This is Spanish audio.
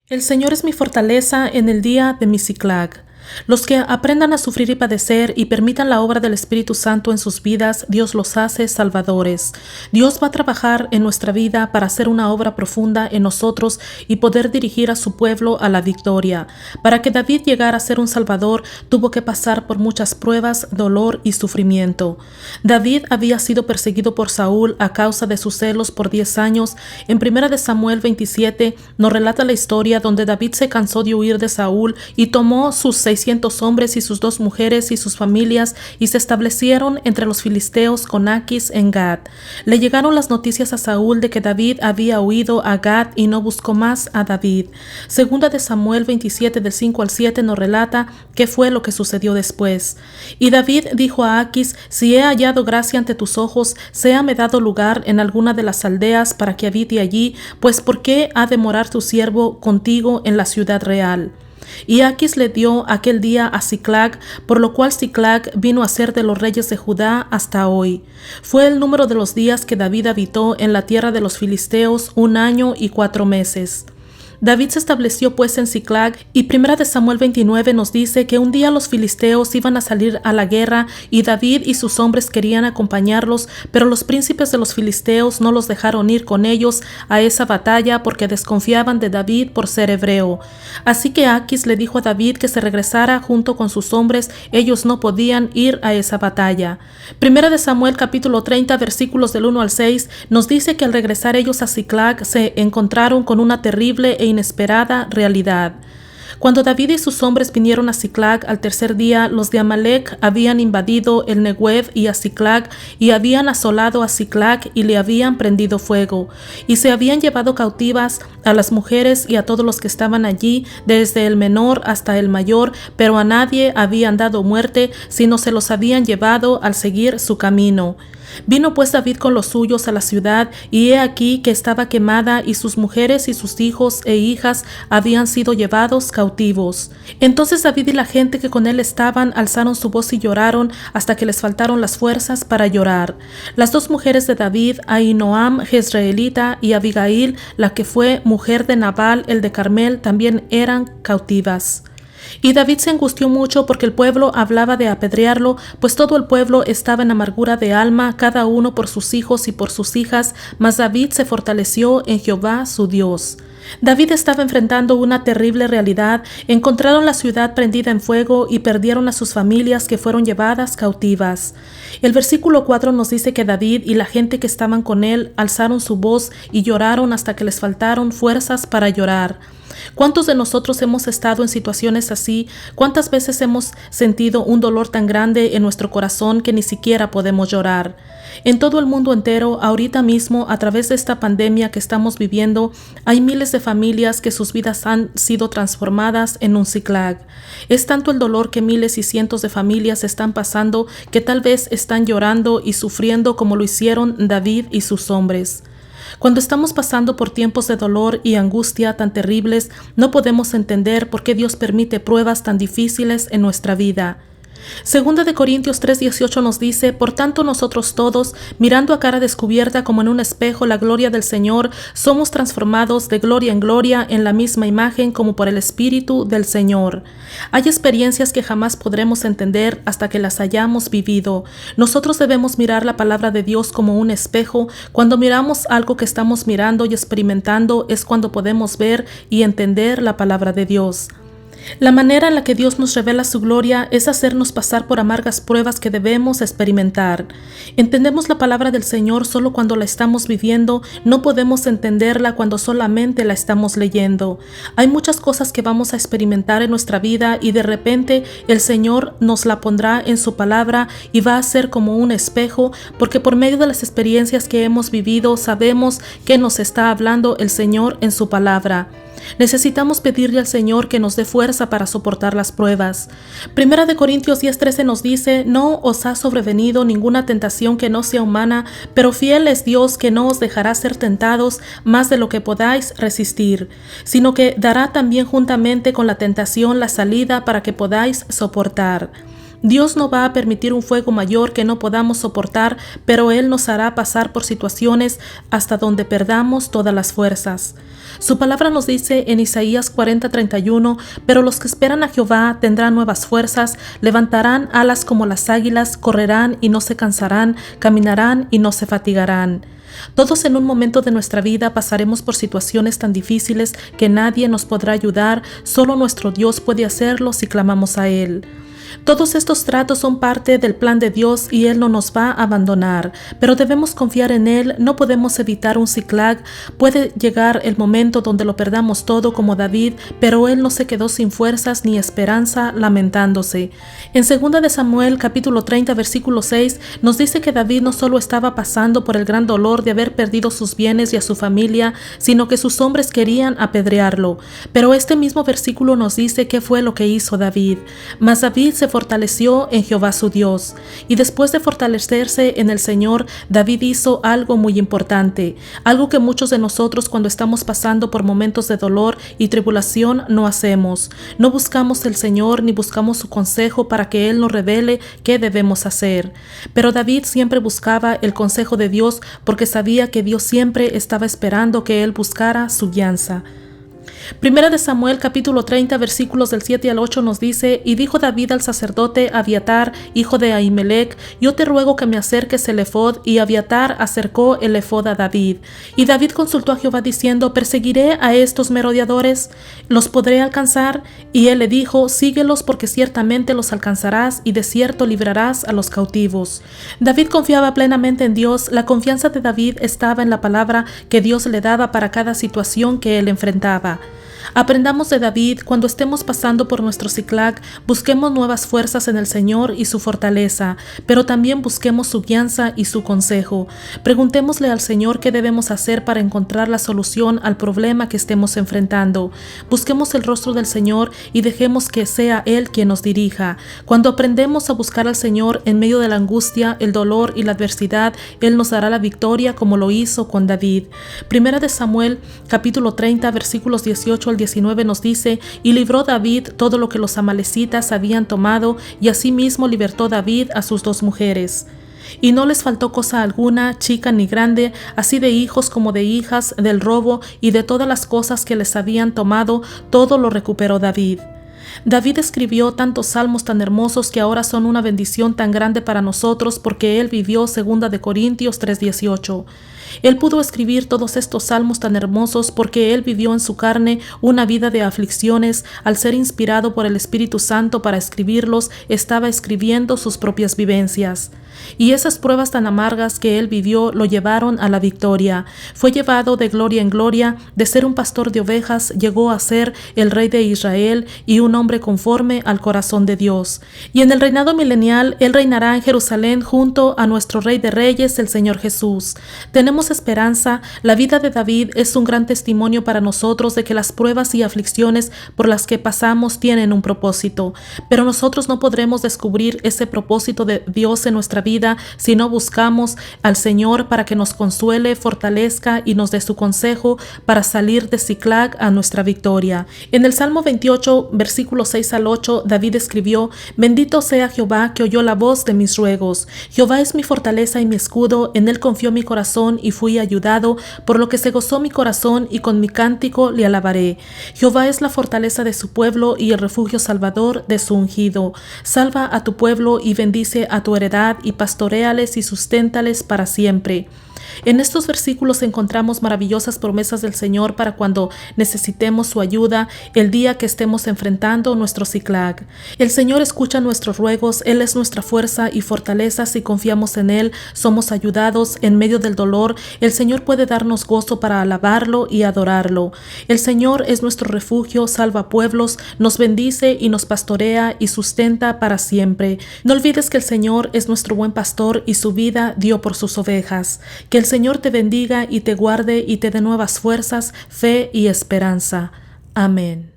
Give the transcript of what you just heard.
El Señor es mi fortaleza en el día de mi Siclag. Los que aprendan a sufrir y padecer y permitan la obra del Espíritu Santo en sus vidas, Dios los hace salvadores. Dios va a trabajar en nuestra vida para hacer una obra profunda en nosotros y poder dirigir a su pueblo a la victoria. Para que David llegara a ser un salvador, tuvo que pasar por muchas pruebas, dolor y sufrimiento. David había sido perseguido por Saúl a causa de sus celos por 10 años. En 1 de Samuel 27 nos relata la historia donde David se cansó de huir de Saúl y tomó sus 600 hombres y sus 2 mujeres y sus familias y se establecieron entre los filisteos con Aquis en Gad. Le llegaron las noticias a Saúl de que David había huido a Gad y no buscó más a David. Segunda de Samuel 27 del 5 al 7 nos relata qué fue lo que sucedió después. Y David dijo a Aquis: si he hallado gracia ante tus ojos, séame dado lugar en alguna de las aldeas para que habite allí, pues ¿por qué ha de morar tu siervo contigo en la ciudad real? Y Aquis le dio aquel día a Siclag, por lo cual Siclag vino a ser de los reyes de Judá hasta hoy. Fue el número de los días que David habitó en la tierra de los filisteos 1 año y 4 meses. David se estableció pues en Siclag, y 1 de Samuel 29 nos dice que un día los filisteos iban a salir a la guerra y David y sus hombres querían acompañarlos, pero los príncipes de los filisteos no los dejaron ir con ellos a esa batalla porque desconfiaban de David por ser hebreo. Así que Aquis le dijo a David que se regresara junto con sus hombres, ellos no podían ir a esa batalla. 1 de Samuel capítulo 30 versículos del 1 al 6 nos dice que al regresar ellos a Siclag se encontraron con una terrible e inesperada realidad. Cuando David y sus hombres vinieron a Siclag al tercer día, los de Amalec habían invadido el Neguev y a Siclag, y habían asolado a Siclag y le habían prendido fuego, y se habían llevado cautivas a las mujeres y a todos los que estaban allí, desde el menor hasta el mayor, pero a nadie habían dado muerte, sino se los habían llevado al seguir su camino. Vino pues David con los suyos a la ciudad, y he aquí que estaba quemada, y sus mujeres y sus hijos e hijas habían sido llevados cautivos. Entonces David y la gente que con él estaban alzaron su voz y lloraron hasta que les faltaron las fuerzas para llorar. Las 2 mujeres de David, Ahinoam jezreelita y Abigail, la que fue mujer de Nabal el de Carmel, también eran cautivas. Y David se angustió mucho porque el pueblo hablaba de apedrearlo, pues todo el pueblo estaba en amargura de alma, cada uno por sus hijos y por sus hijas, mas David se fortaleció en Jehová su Dios. David estaba enfrentando una terrible realidad. Encontraron la ciudad prendida en fuego y perdieron a sus familias que fueron llevadas cautivas. El versículo 4 nos dice que David y la gente que estaban con él alzaron su voz y lloraron hasta que les faltaron fuerzas para llorar. ¿Cuántos de nosotros hemos estado en situaciones así? ¿Cuántas veces hemos sentido un dolor tan grande en nuestro corazón que ni siquiera podemos llorar? En todo el mundo entero, ahorita mismo, a través de esta pandemia que estamos viviendo, hay miles de familias que sus vidas han sido transformadas en un Siclag. Es tanto el dolor que miles y cientos de familias están pasando que tal vez están llorando y sufriendo como lo hicieron David y sus hombres. Cuando estamos pasando por tiempos de dolor y angustia tan terribles, no podemos entender por qué Dios permite pruebas tan difíciles en nuestra vida. Segunda de Corintios 3:18 nos dice: por tanto nosotros todos, mirando a cara descubierta como en un espejo la gloria del Señor, somos transformados de gloria en gloria en la misma imagen como por el Espíritu del Señor. Hay experiencias que jamás podremos entender hasta que las hayamos vivido. Nosotros debemos mirar la palabra de Dios como un espejo. Cuando miramos algo que estamos mirando y experimentando es cuando podemos ver y entender la palabra de Dios. La manera en la que Dios nos revela su gloria es hacernos pasar por amargas pruebas que debemos experimentar. Entendemos la palabra del Señor solo cuando la estamos viviendo, no podemos entenderla cuando solamente la estamos leyendo. Hay muchas cosas que vamos a experimentar en nuestra vida y de repente el Señor nos la pondrá en su palabra y va a ser como un espejo, porque por medio de las experiencias que hemos vivido sabemos que nos está hablando el Señor en su palabra. Necesitamos pedirle al Señor que nos dé fuerza para soportar las pruebas. 1 de Corintios 10:13 nos dice: no os ha sobrevenido ninguna tentación que no sea humana, pero fiel es Dios que no os dejará ser tentados más de lo que podáis resistir, sino que dará también juntamente con la tentación la salida para que podáis soportar. Dios no va a permitir un fuego mayor que no podamos soportar, pero Él nos hará pasar por situaciones hasta donde perdamos todas las fuerzas. Su palabra nos dice en Isaías 40:31, pero los que esperan a Jehová tendrán nuevas fuerzas, levantarán alas como las águilas, correrán y no se cansarán, caminarán y no se fatigarán. Todos en un momento de nuestra vida pasaremos por situaciones tan difíciles que nadie nos podrá ayudar, solo nuestro Dios puede hacerlo si clamamos a Él. Todos estos tratos son parte del plan de Dios y Él no nos va a abandonar, pero debemos confiar en Él, no podemos evitar un Ziklag. Puede llegar el momento donde lo perdamos todo como David, pero Él no se quedó sin fuerzas ni esperanza lamentándose. En 2 de Samuel capítulo 30 versículo 6 nos dice que David no solo estaba pasando por el gran dolor de haber perdido sus bienes y a su familia, sino que sus hombres querían apedrearlo. Pero este mismo versículo nos dice qué fue lo que hizo David. Mas David se fortaleció en Jehová su Dios. Y después de fortalecerse en el Señor, David hizo algo muy importante, algo que muchos de nosotros cuando estamos pasando por momentos de dolor y tribulación no hacemos. No buscamos el Señor ni buscamos su consejo para que Él nos revele qué debemos hacer. Pero David siempre buscaba el consejo de Dios porque sabía que Dios siempre estaba esperando que Él buscara su guianza. Primera de Samuel capítulo 30 versículos del 7 al 8 nos dice: Y dijo David al sacerdote Abiatar, hijo de Ahimelech: Yo te ruego que me acerques el efod. Y Abiatar acercó el efod a David. Y David consultó a Jehová diciendo: ¿Perseguiré a estos merodeadores? ¿Los podré alcanzar? Y él le dijo: Síguelos, porque ciertamente los alcanzarás y de cierto librarás a los cautivos. David confiaba plenamente en Dios. La confianza de David estaba en la palabra que Dios le daba para cada situación que él enfrentaba. Aprendamos de David: cuando estemos pasando por nuestro Ziklag, busquemos nuevas fuerzas en el Señor y su fortaleza, pero también busquemos su guianza y su consejo. Preguntémosle al Señor qué debemos hacer para encontrar la solución al problema que estemos enfrentando. Busquemos el rostro del Señor y dejemos que sea Él quien nos dirija. Cuando aprendemos a buscar al Señor en medio de la angustia, el dolor y la adversidad, Él nos dará la victoria como lo hizo con David. Primera de Samuel capítulo 30 versículos 18 al 19 nos dice: Y libró David todo lo que los amalecitas habían tomado, y asimismo libertó David a sus 2 mujeres. Y no les faltó cosa alguna, chica ni grande, así de hijos como de hijas, del robo y de todas las cosas que les habían tomado, todo lo recuperó David. David escribió tantos salmos tan hermosos que ahora son una bendición tan grande para nosotros porque él vivió 2 de Corintios 3:18. Él pudo escribir todos estos salmos tan hermosos porque él vivió en su carne una vida de aflicciones. Al ser inspirado por el Espíritu Santo para escribirlos, estaba escribiendo sus propias vivencias. Y esas pruebas tan amargas que él vivió lo llevaron a la victoria. Fue llevado de gloria en gloria. De ser un pastor de ovejas, llegó a ser el rey de Israel y un hombre conforme al corazón de Dios. Y en el reinado milenial, él reinará en Jerusalén junto a nuestro Rey de Reyes, el Señor Jesús. Tenemos esperanza. La vida de David es un gran testimonio para nosotros de que las pruebas y aflicciones por las que pasamos tienen un propósito. Pero nosotros no podremos descubrir ese propósito de Dios en nuestra vida si no buscamos al Señor para que nos consuele, fortalezca y nos dé su consejo para salir de Ziklag a nuestra victoria. En el Salmo 28, versículos 6 al 8, David escribió: Bendito sea Jehová que oyó la voz de mis ruegos. Jehová es mi fortaleza y mi escudo, en él confió mi corazón y fui ayudado, por lo que se gozó mi corazón y con mi cántico le alabaré. Jehová es la fortaleza de su pueblo y el refugio salvador de su ungido. Salva a tu pueblo y bendice a tu heredad y pastoréales y susténtales para siempre. En estos versículos encontramos maravillosas promesas del Señor para cuando necesitemos su ayuda el día que estemos enfrentando nuestro Ziklag. El Señor escucha nuestros ruegos, Él es nuestra fuerza y fortaleza. Si confiamos en Él, somos ayudados en medio del dolor. El Señor puede darnos gozo para alabarlo y adorarlo. El Señor es nuestro refugio, salva pueblos, nos bendice y nos pastorea y sustenta para siempre. No olvides que el Señor es nuestro buen pastor y su vida dio por sus ovejas. Que el Señor te bendiga y te guarde y te dé nuevas fuerzas, fe y esperanza. Amén.